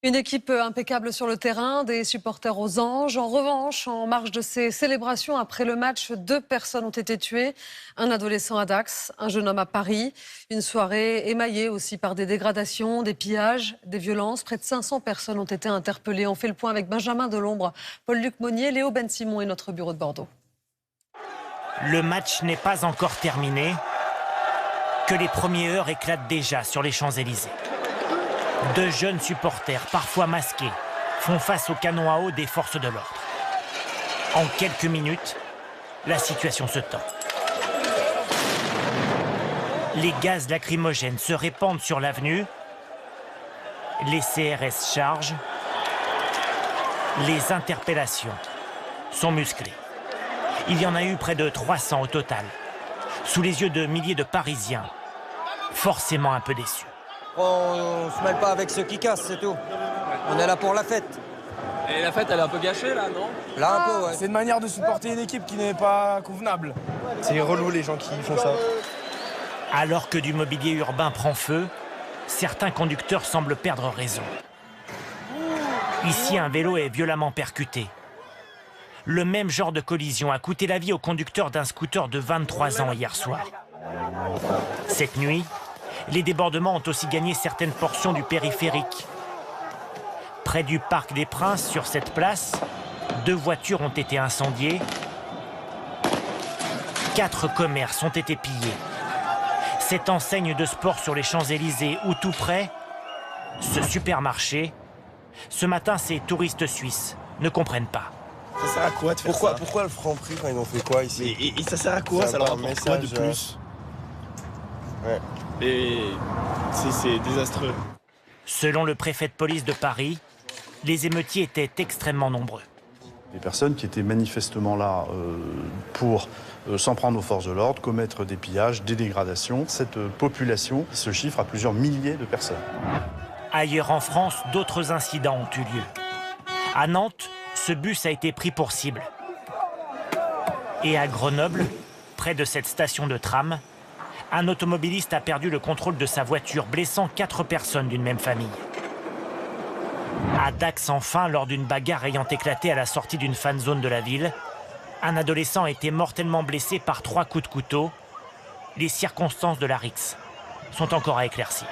Une équipe impeccable sur le terrain, des supporters aux anges. En revanche, en marge de ces célébrations, après le match, 2 personnes ont été tuées. Un adolescent à Dax, un jeune homme à Paris. Une soirée émaillée aussi par des dégradations, des pillages, des violences. Près de 500 personnes ont été interpellées. On fait le point avec Benjamin Delombre, Paul-Luc Monnier, Léo Ben-Simon et notre bureau de Bordeaux. Le match n'est pas encore terminé, que les premières heures éclatent déjà sur les Champs-Élysées. 2 jeunes supporters, parfois masqués, font face au canon à eau des forces de l'ordre. En quelques minutes, la situation se tend. Les gaz lacrymogènes se répandent sur l'avenue. Les CRS chargent. Les interpellations sont musclées. Il y en a eu près de 300 au total, sous les yeux de milliers de Parisiens, forcément un peu déçus. On se mêle pas avec ceux qui cassent, c'est tout. On est là pour la fête. Et la fête, elle est un peu gâchée, là, non? Là, un peu, ouais. C'est une manière de supporter une équipe qui n'est pas convenable. C'est relou, les gens qui font ça. Alors que du mobilier urbain prend feu, certains conducteurs semblent perdre raison. Ici, un vélo est violemment percuté. Le même genre de collision a coûté la vie au conducteur d'un scooter de 23 ans hier soir. Cette nuit, les débordements ont aussi gagné certaines portions du périphérique. Près du Parc des Princes, sur cette place, 2 voitures ont été incendiées. 4 commerces ont été pillés. Cette enseigne de sport sur les Champs-Élysées ou tout près, ce supermarché, ce matin, ces touristes suisses ne comprennent pas. Ça sert à quoi de faire ça? Pourquoi le Franprix quand ils ont fait quoi ici? Et ça sert à quoi? Ça leur apporte quoi de plus? Ouais. Et c'est désastreux. Selon le préfet de police de Paris, les émeutiers étaient extrêmement nombreux. Des personnes qui étaient manifestement là pour s'en prendre aux forces de l'ordre, commettre des pillages, des dégradations. Cette population se chiffre à plusieurs milliers de personnes. Ailleurs en France, d'autres incidents ont eu lieu. À Nantes, ce bus a été pris pour cible. Et à Grenoble, près de cette station de tram, un automobiliste a perdu le contrôle de sa voiture, blessant 4 personnes d'une même famille. À Dax, enfin, lors d'une bagarre ayant éclaté à la sortie d'une fan zone de la ville, un adolescent a été mortellement blessé par 3 coups de couteau. Les circonstances de la rixe sont encore à éclaircir.